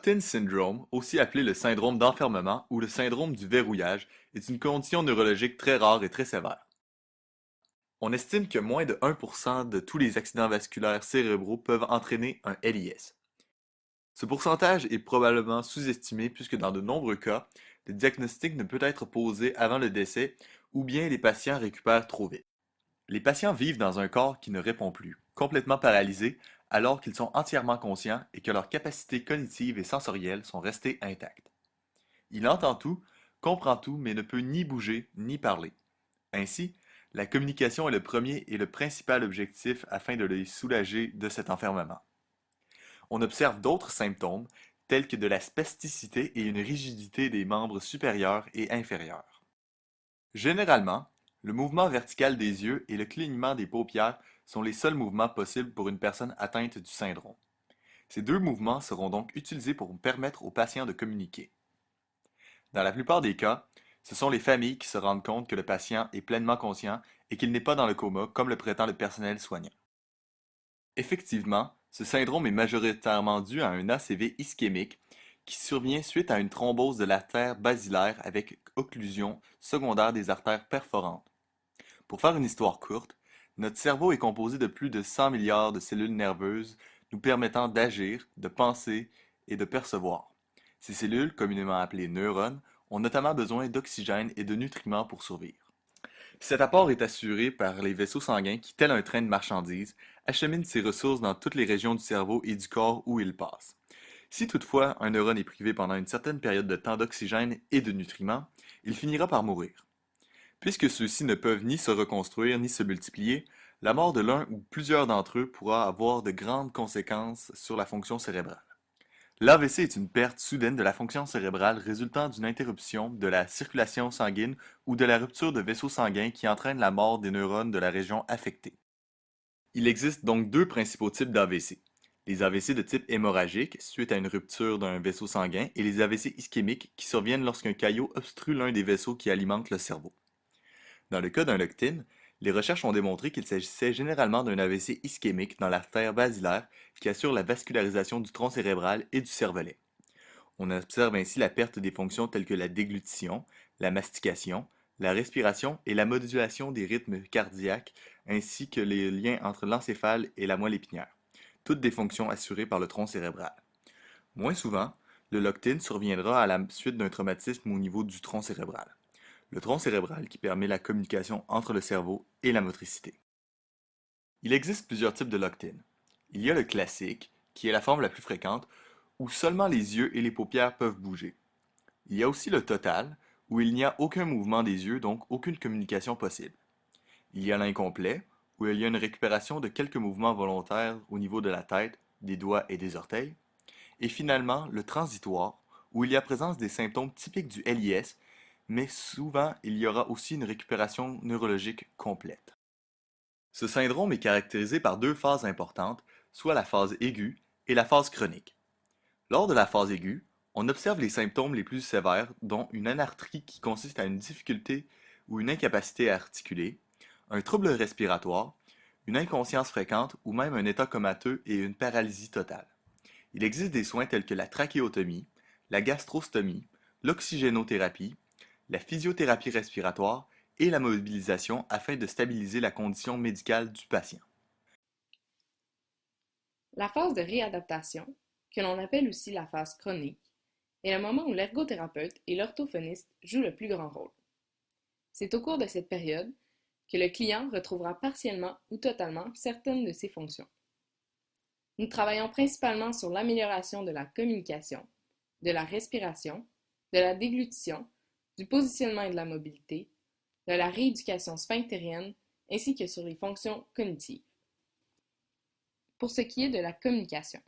Locked-in syndrome, aussi appelé le syndrome d'enfermement ou le syndrome du verrouillage, est une condition neurologique très rare et très sévère. On estime que moins de 1% de tous les accidents vasculaires cérébraux peuvent entraîner un LIS. Ce pourcentage est probablement sous-estimé puisque dans de nombreux cas, le diagnostic ne peut être posé avant le décès ou bien les patients récupèrent trop vite. Les patients vivent dans un corps qui ne répond plus, complètement paralysé, alors qu'ils sont entièrement conscients et que leurs capacités cognitives et sensorielles sont restées intactes. Il entend tout, comprend tout, mais ne peut ni bouger ni parler. Ainsi, la communication est le premier et le principal objectif afin de les soulager de cet enfermement. On observe d'autres symptômes, tels que de la spasticité et une rigidité des membres supérieurs et inférieurs. Généralement, le mouvement vertical des yeux et le clignement des paupières sont les seuls mouvements possibles pour une personne atteinte du syndrome. Ces deux mouvements seront donc utilisés pour permettre aux patients de communiquer. Dans la plupart des cas, ce sont les familles qui se rendent compte que le patient est pleinement conscient et qu'il n'est pas dans le coma comme le prétend le personnel soignant. Effectivement, ce syndrome est majoritairement dû à un ACV ischémique qui survient suite à une thrombose de l'artère basilaire avec occlusion secondaire des artères perforantes. Pour faire une histoire courte, notre cerveau est composé de plus de 100 milliards de cellules nerveuses nous permettant d'agir, de penser et de percevoir. Ces cellules, communément appelées neurones, ont notamment besoin d'oxygène et de nutriments pour survivre. Cet apport est assuré par les vaisseaux sanguins qui, tel un train de marchandises, acheminent ces ressources dans toutes les régions du cerveau et du corps où ils passent. Si toutefois un neurone est privé pendant une certaine période de temps d'oxygène et de nutriments, il finira par mourir. Puisque ceux-ci ne peuvent ni se reconstruire ni se multiplier, la mort de l'un ou plusieurs d'entre eux pourra avoir de grandes conséquences sur la fonction cérébrale. L'AVC est une perte soudaine de la fonction cérébrale résultant d'une interruption de la circulation sanguine ou de la rupture de vaisseaux sanguins qui entraîne la mort des neurones de la région affectée. Il existe donc deux principaux types d'AVC. Les AVC de type hémorragique, suite à une rupture d'un vaisseau sanguin, et les AVC ischémiques qui surviennent lorsqu'un caillot obstrue l'un des vaisseaux qui alimentent le cerveau. Dans le cas d'un locked-in, les recherches ont démontré qu'il s'agissait généralement d'un AVC ischémique dans l'artère basilaire qui assure la vascularisation du tronc cérébral et du cervelet. On observe ainsi la perte des fonctions telles que la déglutition, la mastication, la respiration et la modulation des rythmes cardiaques, ainsi que les liens entre l'encéphale et la moelle épinière, toutes des fonctions assurées par le tronc cérébral. Moins souvent, le locked-in surviendra à la suite d'un traumatisme au niveau du tronc cérébral. Le tronc cérébral qui permet la communication entre le cerveau et la motricité. Il existe plusieurs types de locked-in. Il y a le classique, qui est la forme la plus fréquente, où seulement les yeux et les paupières peuvent bouger. Il y a aussi le total, où il n'y a aucun mouvement des yeux, donc aucune communication possible. Il y a l'incomplet, où il y a une récupération de quelques mouvements volontaires au niveau de la tête, des doigts et des orteils. Et finalement, le transitoire, où il y a présence des symptômes typiques du LIS, mais souvent il y aura aussi une récupération neurologique complète. Ce syndrome est caractérisé par deux phases importantes, soit la phase aiguë et la phase chronique. Lors de la phase aiguë, on observe les symptômes les plus sévères, dont une anartrie qui consiste à une difficulté ou une incapacité à articuler, un trouble respiratoire, une inconscience fréquente ou même un état comateux et une paralysie totale. Il existe des soins tels que la trachéotomie, la gastrostomie, l'oxygénothérapie, la physiothérapie respiratoire et la mobilisation afin de stabiliser la condition médicale du patient. La phase de réadaptation, que l'on appelle aussi la phase chronique, est le moment où l'ergothérapeute et l'orthophoniste jouent le plus grand rôle. C'est au cours de cette période que le client retrouvera partiellement ou totalement certaines de ses fonctions. Nous travaillons principalement sur l'amélioration de la communication, de la respiration, de la déglutition, du positionnement et de la mobilité, de la rééducation sphinctérienne ainsi que sur les fonctions cognitives. Pour ce qui est de la communication,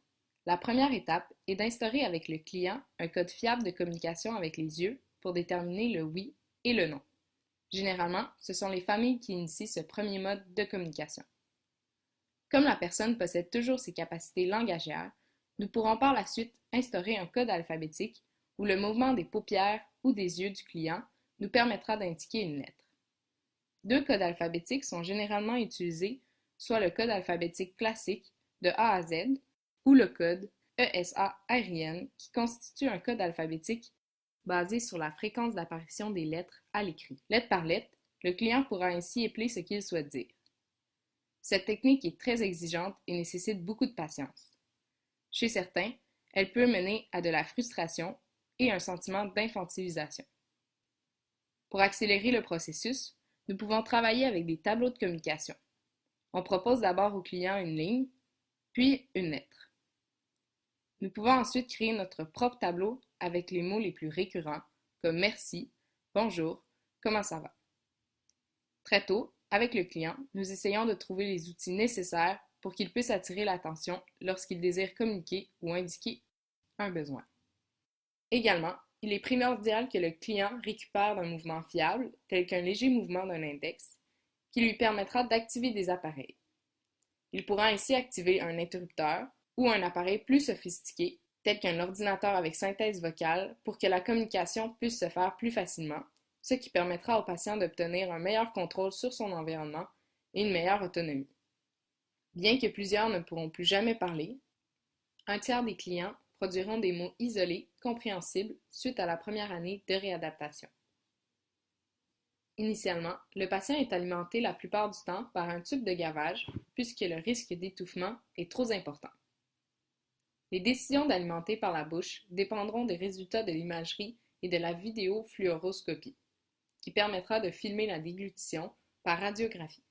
la première étape est d'instaurer avec le client un code fiable de communication avec les yeux pour déterminer le oui et le non. Généralement, ce sont les familles qui initient ce premier mode de communication. Comme la personne possède toujours ses capacités langagières, nous pourrons par la suite instaurer un code alphabétique où le mouvement des paupières ou des yeux du client nous permettra d'indiquer une lettre. Deux codes alphabétiques sont généralement utilisés, soit le code alphabétique classique de A à Z ou le code ESA-RIN qui constitue un code alphabétique basé sur la fréquence d'apparition des lettres à l'écrit. Lettre par lettre, le client pourra ainsi épeler ce qu'il souhaite dire. Cette technique est très exigeante et nécessite beaucoup de patience. Chez certains, elle peut mener à de la frustration et un sentiment d'infantilisation. Pour accélérer le processus, nous pouvons travailler avec des tableaux de communication. On propose d'abord au client une ligne, puis une lettre. Nous pouvons ensuite créer notre propre tableau avec les mots les plus récurrents, comme merci, bonjour, comment ça va. Très tôt, avec le client, nous essayons de trouver les outils nécessaires pour qu'il puisse attirer l'attention lorsqu'il désire communiquer ou indiquer un besoin. Également, il est primordial que le client récupère un mouvement fiable, tel qu'un léger mouvement d'un index, qui lui permettra d'activer des appareils. Il pourra ainsi activer un interrupteur ou un appareil plus sophistiqué, tel qu'un ordinateur avec synthèse vocale, pour que la communication puisse se faire plus facilement, ce qui permettra au patient d'obtenir un meilleur contrôle sur son environnement et une meilleure autonomie. Bien que plusieurs ne pourront plus jamais parler, un tiers des clients produiront des mots isolés, compréhensibles, suite à la première année de réadaptation. Initialement, le patient est alimenté la plupart du temps par un tube de gavage, puisque le risque d'étouffement est trop important. Les décisions d'alimenter par la bouche dépendront des résultats de l'imagerie et de la vidéofluoroscopie, qui permettra de filmer la déglutition par radiographie.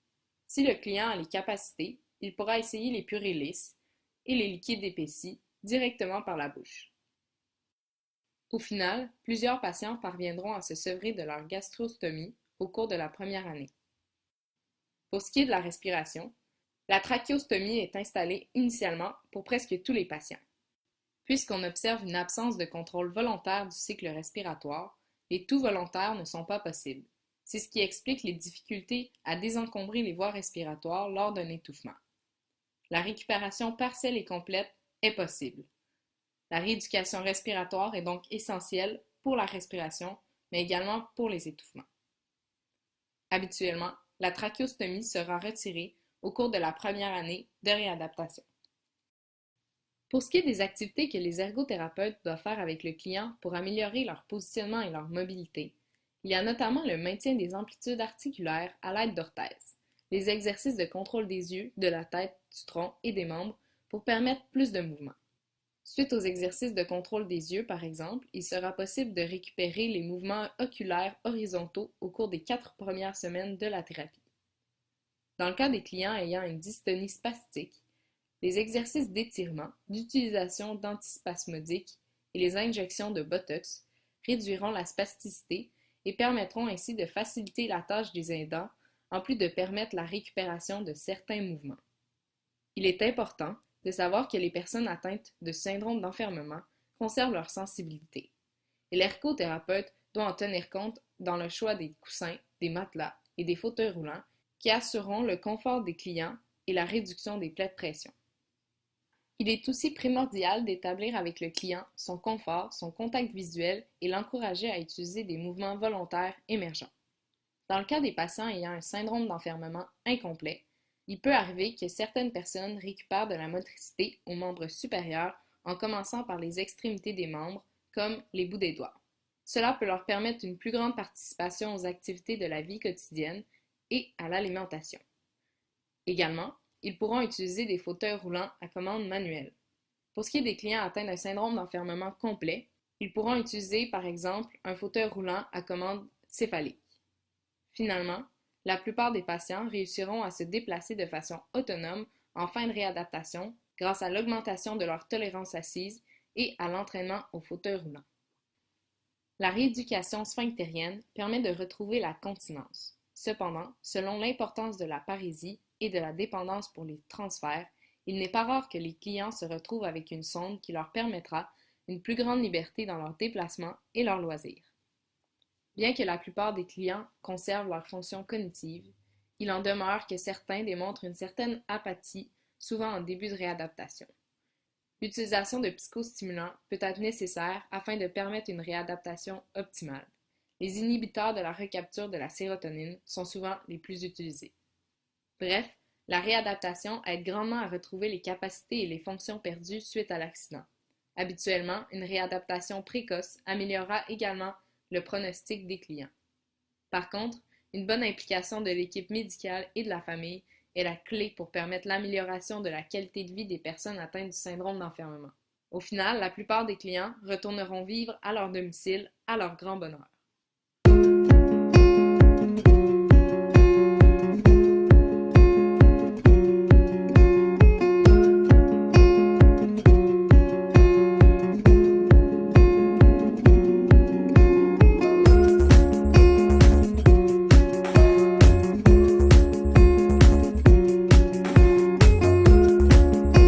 Si le client a les capacités, il pourra essayer les purées lisses et les liquides épaissis directement par la bouche. Au final, plusieurs patients parviendront à se sevrer de leur gastrostomie au cours de la première année. Pour ce qui est de la respiration, la trachéostomie est installée initialement pour presque tous les patients. Puisqu'on observe une absence de contrôle volontaire du cycle respiratoire, les toux volontaires ne sont pas possibles. C'est ce qui explique les difficultés à désencombrer les voies respiratoires lors d'un étouffement. La récupération partielle et complète est possible. La rééducation respiratoire est donc essentielle pour la respiration, mais également pour les étouffements. Habituellement, la trachéostomie sera retirée au cours de la première année de réadaptation. Pour ce qui est des activités que les ergothérapeutes doivent faire avec le client pour améliorer leur positionnement et leur mobilité, il y a notamment le maintien des amplitudes articulaires à l'aide d'orthèses, les exercices de contrôle des yeux, de la tête, du tronc et des membres pour permettre plus de mouvement. Suite aux exercices de contrôle des yeux, par exemple, il sera possible de récupérer les mouvements oculaires horizontaux au cours des 4 premières semaines de la thérapie. Dans le cas des clients ayant une dystonie spastique, les exercices d'étirement, d'utilisation d'antispasmodiques et les injections de botox réduiront la spasticité et permettront ainsi de faciliter la tâche des aidants, en plus de permettre la récupération de certains mouvements. Il est important de savoir que les personnes atteintes de syndrome d'enfermement conservent leur sensibilité. Et l'ergothérapeute doit en tenir compte dans le choix des coussins, des matelas et des fauteuils roulants qui assureront le confort des clients et la réduction des plaies de pression. Il est aussi primordial d'établir avec le client son confort, son contact visuel et l'encourager à utiliser des mouvements volontaires émergents. Dans le cas des patients ayant un syndrome d'enfermement incomplet, il peut arriver que certaines personnes récupèrent de la motricité aux membres supérieurs en commençant par les extrémités des membres, comme les bouts des doigts. Cela peut leur permettre une plus grande participation aux activités de la vie quotidienne et à l'alimentation. Également, ils pourront utiliser des fauteuils roulants à commande manuelle. Pour ce qui est des clients atteints d'un syndrome d'enfermement complet, ils pourront utiliser par exemple un fauteuil roulant à commande céphalique. Finalement, la plupart des patients réussiront à se déplacer de façon autonome en fin de réadaptation grâce à l'augmentation de leur tolérance assise et à l'entraînement au fauteuil roulant. La rééducation sphinctérienne permet de retrouver la continence. Cependant, selon l'importance de la parésie et de la dépendance pour les transferts, il n'est pas rare que les clients se retrouvent avec une sonde qui leur permettra une plus grande liberté dans leurs déplacements et leurs loisirs. Bien que la plupart des clients conservent leur fonction cognitive, il en demeure que certains démontrent une certaine apathie, souvent en début de réadaptation. L'utilisation de psychostimulants peut être nécessaire afin de permettre une réadaptation optimale. Les inhibiteurs de la recapture de la sérotonine sont souvent les plus utilisés. Bref, la réadaptation aide grandement à retrouver les capacités et les fonctions perdues suite à l'accident. Habituellement, une réadaptation précoce améliorera également le pronostic des clients. Par contre, une bonne implication de l'équipe médicale et de la famille est la clé pour permettre l'amélioration de la qualité de vie des personnes atteintes du syndrome d'enfermement. Au final, la plupart des clients retourneront vivre à leur domicile à leur grand bonheur.